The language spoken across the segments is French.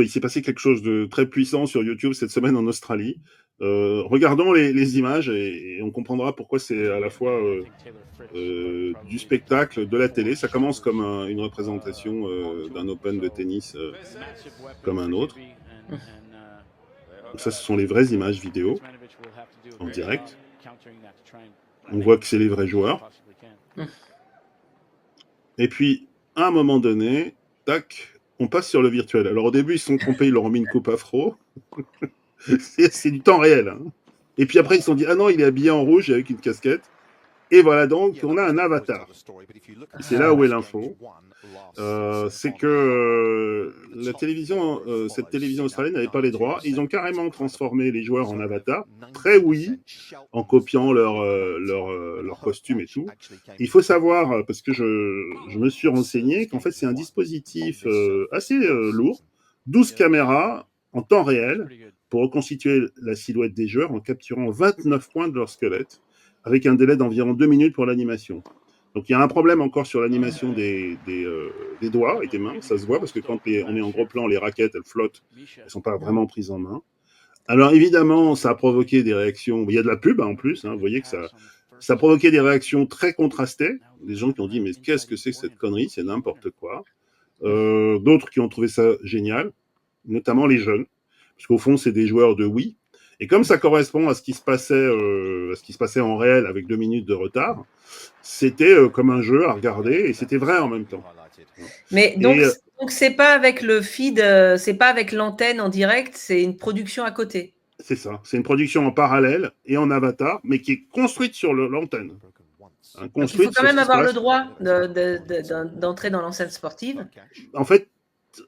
il s'est passé quelque chose de très puissant sur YouTube cette semaine en Australie. Regardons les images et on comprendra pourquoi c'est à la fois du spectacle, de la télé. Ça commence comme une représentation d'un Open de tennis comme un autre. Donc ça, ce sont les vraies images vidéo en direct. On voit que c'est les vrais joueurs. Et puis, à un moment donné, tac, on passe sur le virtuel. Alors au début, ils se sont trompés, ils leur ont mis une coupe afro. C'est du temps réel. Hein. Et puis après, ils se sont dit, ah non, il est habillé en rouge avec une casquette. Et voilà donc, on a un avatar. Et c'est là où est l'info. C'est que la télévision, cette télévision australienne n'avait pas les droits. Ils ont carrément transformé les joueurs en avatars, très oui, en copiant leur costume et tout. Il faut savoir, parce que je me suis renseigné, qu'en fait c'est un dispositif assez lourd, 12 caméras en temps réel pour reconstituer la silhouette des joueurs en capturant 29 points de leur squelette, avec un délai d'environ 2 minutes pour l'animation. Donc il y a un problème encore sur l'animation des doigts et des mains, ça se voit, parce que quand on est en gros plan, les raquettes, elles flottent, elles ne sont pas vraiment prises en main. Alors évidemment, ça a provoqué des réactions, il y a de la pub en plus, hein, vous voyez que ça a provoqué des réactions très contrastées, des gens qui ont dit mais qu'est-ce que c'est que cette connerie, c'est n'importe quoi. D'autres qui ont trouvé ça génial, notamment les jeunes, parce qu'au fond c'est des joueurs de Wii, et comme ça correspond à ce qui se passait en réel avec 2 minutes de retard, c'était comme un jeu à regarder et c'était vrai en même temps. Mais donc c'est pas avec le feed, c'est pas avec l'antenne en direct, c'est une production à côté. C'est ça, c'est une production en parallèle et en avatar, mais qui est construite sur l'antenne. Hein, donc il faut quand même avoir le droit d'entrer dans l'enceinte sportive. En fait,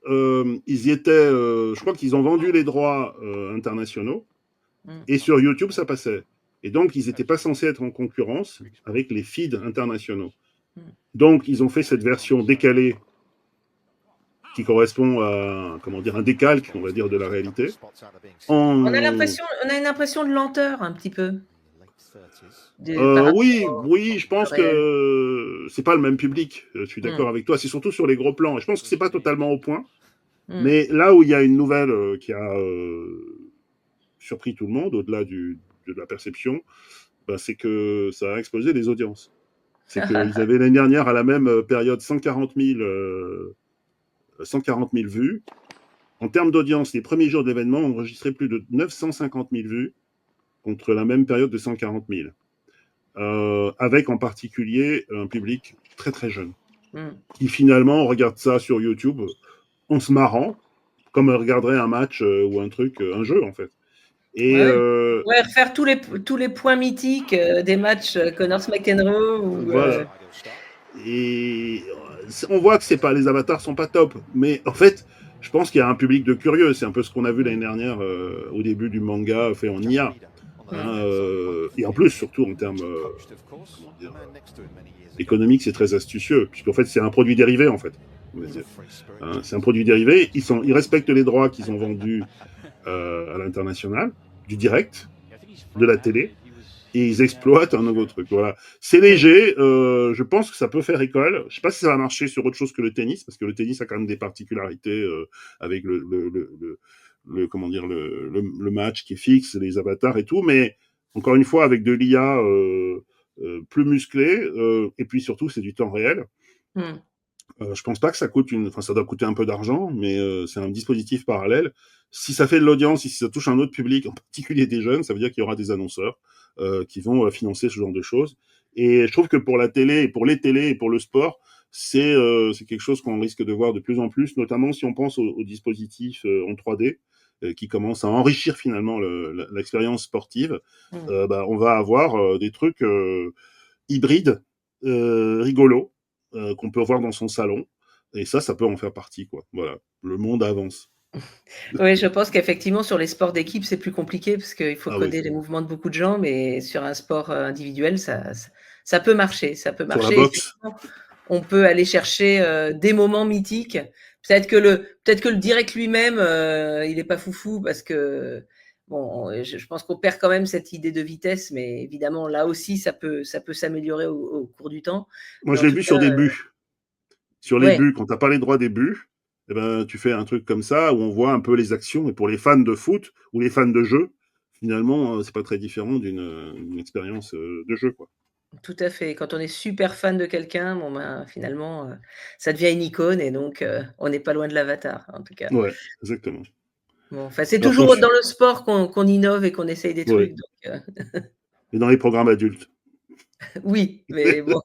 ils y étaient, je crois qu'ils ont vendu les droits internationaux, et sur YouTube ça passait. Et donc ils n'étaient pas censés être en concurrence avec les feeds internationaux. Donc ils ont fait cette version décalée qui correspond à un décalque, on va dire, de la réalité. On a une impression de lenteur un petit peu. Oui, je pense que c'est pas le même public. Je suis d'accord avec toi. C'est surtout sur les gros plans. Je pense que c'est pas totalement au point. Mais là où il y a une nouvelle qui a surpris tout le monde, au-delà de la perception, c'est que ça a explosé les audiences. C'est qu'ils avaient l'année dernière à la même période 140 000 vues. En termes d'audience, les premiers jours de l'événement ont enregistré plus de 950 000 vues contre la même période de 140 000. Avec en particulier un public très très jeune qui finalement regarde ça sur YouTube en se marrant, comme elle regarderait un match ou un truc, un jeu en fait. Et refaire tous les points mythiques des matchs Connors McEnroe. Voilà. Et on voit que les avatars sont pas top, mais en fait, je pense qu'il y a un public de curieux. C'est un peu ce qu'on a vu l'année dernière au début du manga fait en IA. Et en plus, surtout en termes économiques, c'est très astucieux, puisqu'en fait, c'est un produit dérivé, en fait. C'est un produit dérivé. Ils respectent les droits qu'ils ont vendus à l'international, du direct, de la télé, et ils exploitent un nouveau truc. Voilà. C'est léger, je pense que ça peut faire école. Je sais pas si ça va marcher sur autre chose que le tennis, parce que le tennis a quand même des particularités avec le match qui est fixe, les avatars et tout, mais encore une fois, avec de l'IA plus musclé, et puis surtout, c'est du temps réel. Je pense pas que ça coûte ça doit coûter un peu d'argent, mais c'est un dispositif parallèle. Si ça fait de l'audience, si ça touche un autre public, en particulier des jeunes, ça veut dire qu'il y aura des annonceurs qui vont financer ce genre de choses. Et je trouve que pour la télé, et pour les télés, et pour le sport, c'est quelque chose qu'on risque de voir de plus en plus, notamment si on pense aux dispositifs en 3D qui commencent à enrichir finalement l'expérience sportive. On va avoir des trucs hybrides, rigolos, qu'on peut voir dans son salon. Et ça peut en faire partie, quoi. Voilà, le monde avance. Oui, je pense qu'effectivement, sur les sports d'équipe, c'est plus compliqué parce qu'il faut coder les mouvements de beaucoup de gens, mais sur un sport individuel, ça peut marcher. Ça peut marcher. Sur la boxe. On peut aller chercher des moments mythiques. Peut-être que le direct lui-même, il n'est pas foufou parce que bon, je pense qu'on perd quand même cette idée de vitesse, mais évidemment, là aussi, ça peut s'améliorer au cours du temps. Moi, je l'ai vu sur des buts. Sur les buts, quand tu n'as pas les droits des buts, et ben, tu fais un truc comme ça où on voit un peu les actions. Et pour les fans de foot ou les fans de jeu, finalement, c'est pas très différent d'une expérience de jeu, quoi. Tout à fait. Quand on est super fan de quelqu'un, bon ben, finalement, ça devient une icône et donc on n'est pas loin de l'avatar, en tout cas. Ouais, exactement. Bon, enfin, c'est Alors toujours dans le sport qu'on innove et qu'on essaye des ouais, trucs, donc et dans les programmes adultes. oui, mais bon.